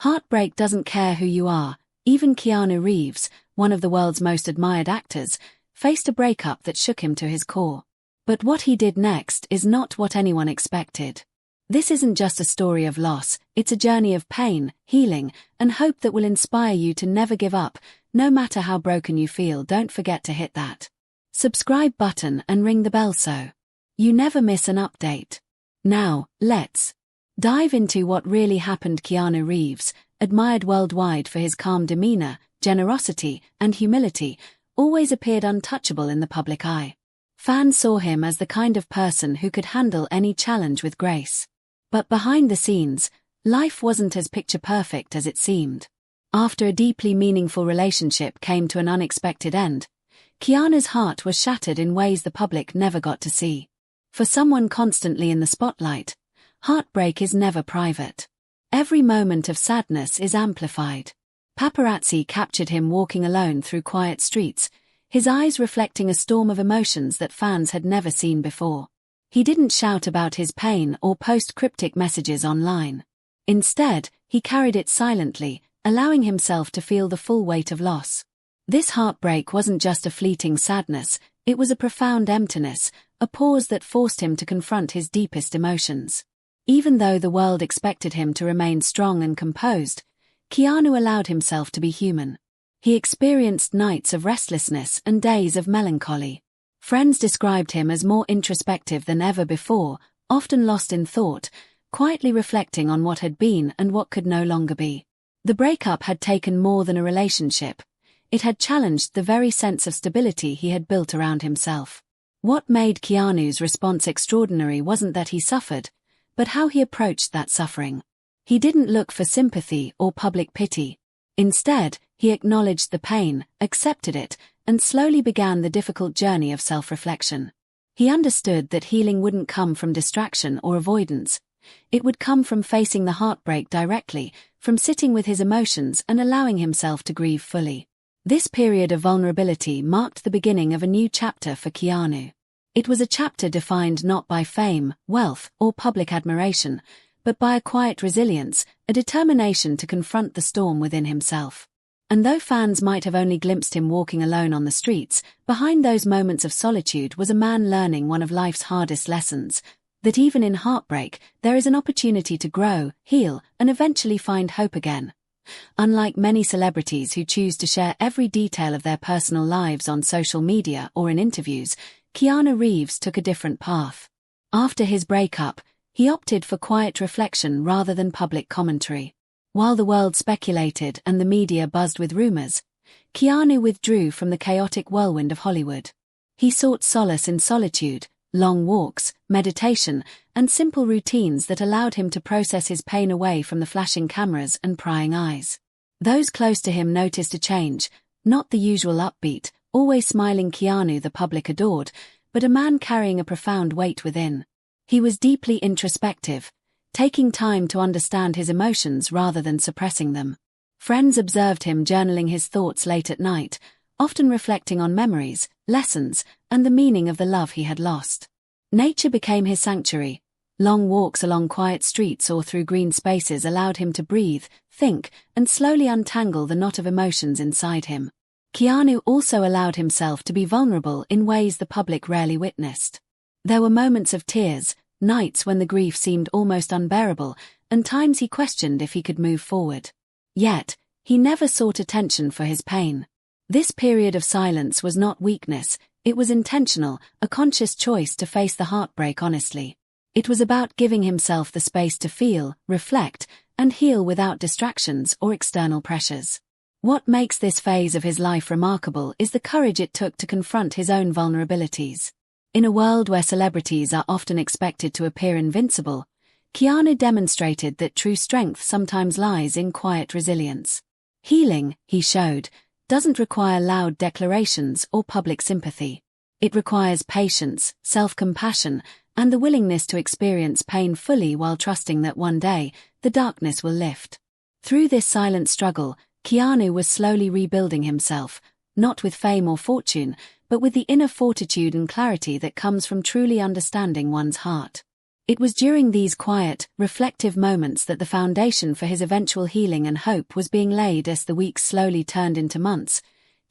Heartbreak doesn't care who you are. Even Keanu Reeves, one of the world's most admired actors, faced a breakup that shook him to his core. But what he did next is not what anyone expected. This isn't just a story of loss, it's a journey of pain, healing, and hope that will inspire you to never give up. No matter how broken you feel, don't forget to hit that subscribe button and ring the bell so you never miss an update. Now, let's dive into what really happened. Keanu Reeves, admired worldwide for his calm demeanor, generosity, and humility, always appeared untouchable in the public eye. Fans saw him as the kind of person who could handle any challenge with grace. But behind the scenes, life wasn't as picture-perfect as it seemed. After a deeply meaningful relationship came to an unexpected end, Keanu's heart was shattered in ways the public never got to see. For someone constantly in the spotlight, heartbreak is never private. Every moment of sadness is amplified. Paparazzi captured him walking alone through quiet streets, his eyes reflecting a storm of emotions that fans had never seen before. He didn't shout about his pain or post cryptic messages online. Instead, he carried it silently, allowing himself to feel the full weight of loss. This heartbreak wasn't just a fleeting sadness, it was a profound emptiness, a pause that forced him to confront his deepest emotions. Even though the world expected him to remain strong and composed, Keanu allowed himself to be human. He experienced nights of restlessness and days of melancholy. Friends described him as more introspective than ever before, often lost in thought, quietly reflecting on what had been and what could no longer be. The breakup had taken more than a relationship. It had challenged the very sense of stability he had built around himself. What made Keanu's response extraordinary wasn't that he suffered, but how he approached that suffering. He didn't look for sympathy or public pity. Instead, he acknowledged the pain, accepted it, and slowly began the difficult journey of self-reflection. He understood that healing wouldn't come from distraction or avoidance. It would come from facing the heartbreak directly, from sitting with his emotions and allowing himself to grieve fully. This period of vulnerability marked the beginning of a new chapter for Keanu. It was a chapter defined not by fame, wealth, or public admiration, but by a quiet resilience, a determination to confront the storm within himself. And though fans might have only glimpsed him walking alone on the streets, behind those moments of solitude was a man learning one of life's hardest lessons, that even in heartbreak, there is an opportunity to grow, heal, and eventually find hope again. Unlike many celebrities who choose to share every detail of their personal lives on social media or in interviews, Keanu Reeves took a different path. After his breakup, he opted for quiet reflection rather than public commentary. While the world speculated and the media buzzed with rumors, Keanu withdrew from the chaotic whirlwind of Hollywood. He sought solace in solitude, long walks, meditation, and simple routines that allowed him to process his pain away from the flashing cameras and prying eyes. Those close to him noticed a change, not the usual upbeat, always smiling Keanu the public adored, but a man carrying a profound weight within. He was deeply introspective, taking time to understand his emotions rather than suppressing them. Friends observed him journaling his thoughts late at night, often reflecting on memories, lessons, and the meaning of the love he had lost. Nature became his sanctuary. Long walks along quiet streets or through green spaces allowed him to breathe, think, and slowly untangle the knot of emotions inside him. Keanu also allowed himself to be vulnerable in ways the public rarely witnessed. There were moments of tears, nights when the grief seemed almost unbearable, and times he questioned if he could move forward. Yet, he never sought attention for his pain. This period of silence was not weakness, it was intentional, a conscious choice to face the heartbreak honestly. It was about giving himself the space to feel, reflect, and heal without distractions or external pressures. What makes this phase of his life remarkable is the courage it took to confront his own vulnerabilities. In a world where celebrities are often expected to appear invincible, Keanu demonstrated that true strength sometimes lies in quiet resilience. Healing, he showed, doesn't require loud declarations or public sympathy. It requires patience, self-compassion, and the willingness to experience pain fully while trusting that one day, the darkness will lift. Through this silent struggle, Keanu was slowly rebuilding himself, not with fame or fortune, but with the inner fortitude and clarity that comes from truly understanding one's heart. It was during these quiet, reflective moments that the foundation for his eventual healing and hope was being laid. As the weeks slowly turned into months,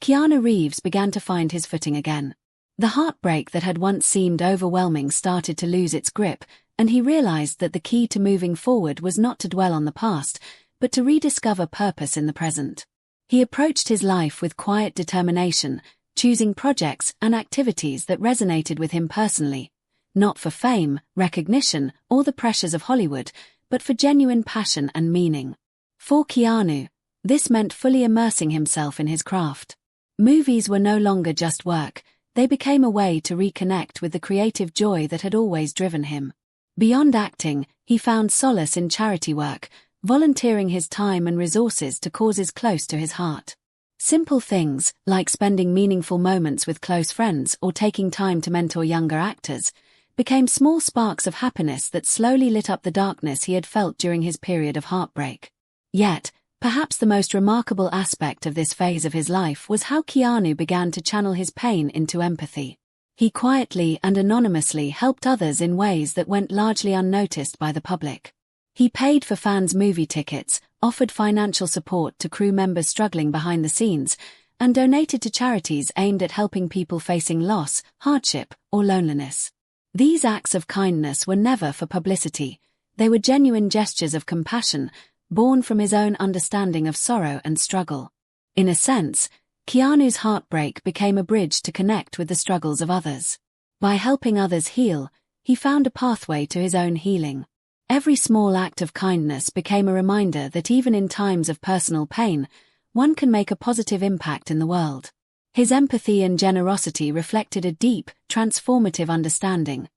Keanu Reeves began to find his footing again. The heartbreak that had once seemed overwhelming started to lose its grip, and he realized that the key to moving forward was not to dwell on the past, but to rediscover purpose in the present. He approached his life with quiet determination, choosing projects and activities that resonated with him personally, not for fame, recognition, or the pressures of Hollywood, but for genuine passion and meaning. For Keanu, this meant fully immersing himself in his craft. Movies were no longer just work, they became a way to reconnect with the creative joy that had always driven him. Beyond acting, he found solace in charity work, volunteering his time and resources to causes close to his heart. Simple things, like spending meaningful moments with close friends or taking time to mentor younger actors, became small sparks of happiness that slowly lit up the darkness he had felt during his period of heartbreak. Yet, perhaps the most remarkable aspect of this phase of his life was how Keanu began to channel his pain into empathy. He quietly and anonymously helped others in ways that went largely unnoticed by the public. He paid for fans' movie tickets, offered financial support to crew members struggling behind the scenes, and donated to charities aimed at helping people facing loss, hardship, or loneliness. These acts of kindness were never for publicity. They were genuine gestures of compassion, born from his own understanding of sorrow and struggle. In a sense, Keanu's heartbreak became a bridge to connect with the struggles of others. By helping others heal, he found a pathway to his own healing. Every small act of kindness became a reminder that even in times of personal pain, one can make a positive impact in the world. His empathy and generosity reflected a deep, transformative understanding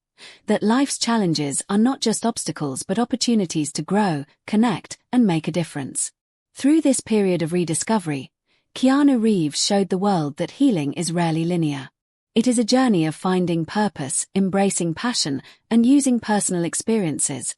that life's challenges are not just obstacles but opportunities to grow, connect, and make a difference. Through this period of rediscovery, Keanu Reeves showed the world that healing is rarely linear. It is a journey of finding purpose, embracing passion, and using personal experiences,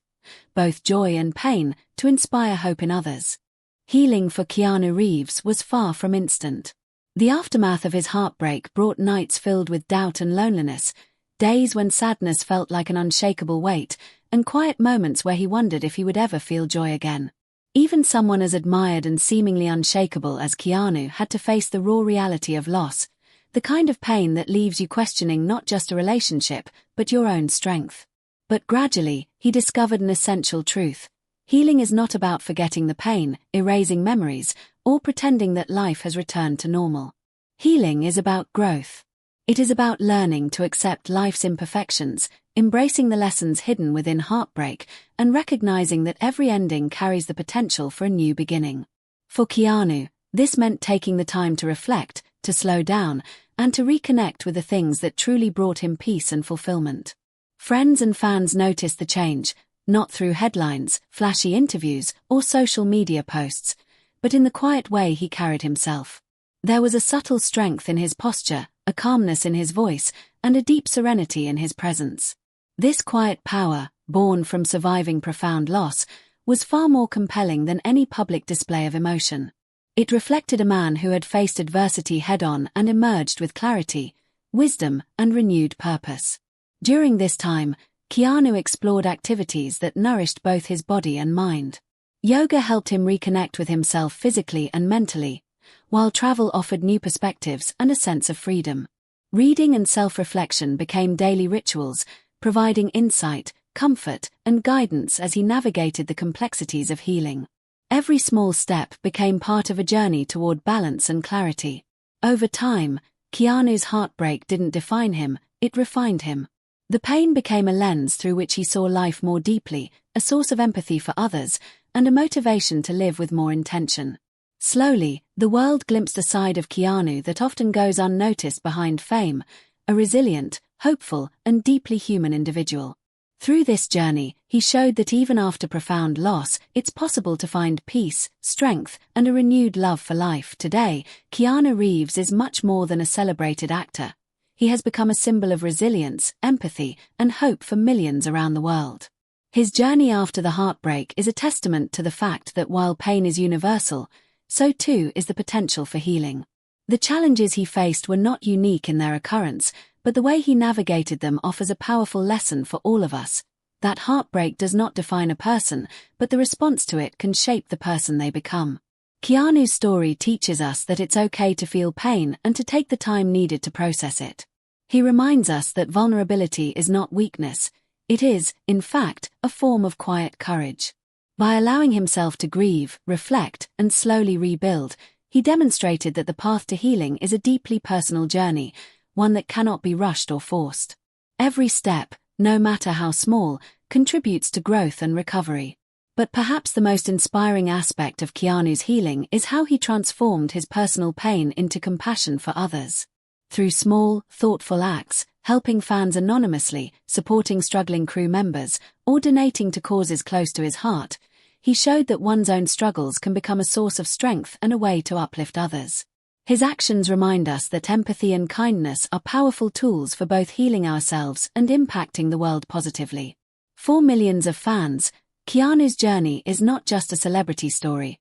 both joy and pain, to inspire hope in others. Healing for Keanu Reeves was far from instant. The aftermath of his heartbreak brought nights filled with doubt and loneliness, days when sadness felt like an unshakable weight, and quiet moments where he wondered if he would ever feel joy again. Even someone as admired and seemingly unshakable as Keanu had to face the raw reality of loss, the kind of pain that leaves you questioning not just a relationship, but your own strength. But gradually, he discovered an essential truth. Healing is not about forgetting the pain, erasing memories, or pretending that life has returned to normal. Healing is about growth. It is about learning to accept life's imperfections, embracing the lessons hidden within heartbreak, and recognizing that every ending carries the potential for a new beginning. For Keanu, this meant taking the time to reflect, to slow down, and to reconnect with the things that truly brought him peace and fulfillment. Friends and fans noticed the change, not through headlines, flashy interviews, or social media posts, but in the quiet way he carried himself. There was a subtle strength in his posture, a calmness in his voice, and a deep serenity in his presence. This quiet power, born from surviving profound loss, was far more compelling than any public display of emotion. It reflected a man who had faced adversity head-on and emerged with clarity, wisdom, and renewed purpose. During this time, Keanu explored activities that nourished both his body and mind. Yoga helped him reconnect with himself physically and mentally, while travel offered new perspectives and a sense of freedom. Reading and self-reflection became daily rituals, providing insight, comfort, and guidance as he navigated the complexities of healing. Every small step became part of a journey toward balance and clarity. Over time, Keanu's heartbreak didn't define him, it refined him. The pain became a lens through which he saw life more deeply, a source of empathy for others, and a motivation to live with more intention. Slowly, the world glimpsed a side of Keanu that often goes unnoticed behind fame, a resilient, hopeful, and deeply human individual. Through this journey, he showed that even after profound loss, it's possible to find peace, strength, and a renewed love for life. Today, Keanu Reeves is much more than a celebrated actor. He has become a symbol of resilience, empathy, and hope for millions around the world. His journey after the heartbreak is a testament to the fact that while pain is universal, so too is the potential for healing. The challenges he faced were not unique in their occurrence, but the way he navigated them offers a powerful lesson for all of us. that heartbreak does not define a person, but the response to it can shape the person they become. Keanu's story teaches us that it's okay to feel pain and to take the time needed to process it. He reminds us that vulnerability is not weakness. It is, in fact, a form of quiet courage. By allowing himself to grieve, reflect, and slowly rebuild, he demonstrated that the path to healing is a deeply personal journey, one that cannot be rushed or forced. Every step, no matter how small, contributes to growth and recovery. But perhaps the most inspiring aspect of Keanu's healing is how he transformed his personal pain into compassion for others. Through small, thoughtful acts, helping fans anonymously, supporting struggling crew members, or donating to causes close to his heart, he showed that one's own struggles can become a source of strength and a way to uplift others. His actions remind us that empathy and kindness are powerful tools for both healing ourselves and impacting the world positively. For millions of fans, Keanu's journey is not just a celebrity story.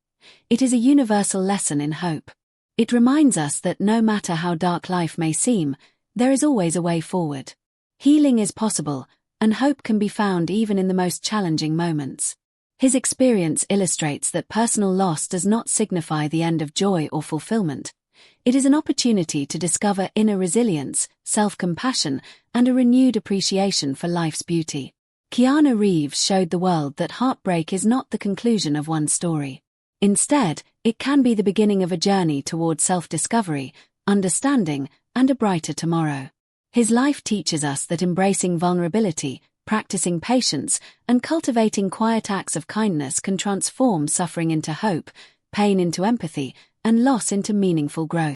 It is a universal lesson in hope. It reminds us that no matter how dark life may seem, there is always a way forward. Healing is possible, and hope can be found even in the most challenging moments. His experience illustrates that personal loss does not signify the end of joy or fulfillment. It is an opportunity to discover inner resilience, self-compassion, and a renewed appreciation for life's beauty. Keanu Reeves showed the world that heartbreak is not the conclusion of one story. Instead, it can be the beginning of a journey toward self-discovery, understanding, and a brighter tomorrow. His life teaches us that embracing vulnerability, practicing patience, and cultivating quiet acts of kindness can transform suffering into hope, pain into empathy, and loss into meaningful growth.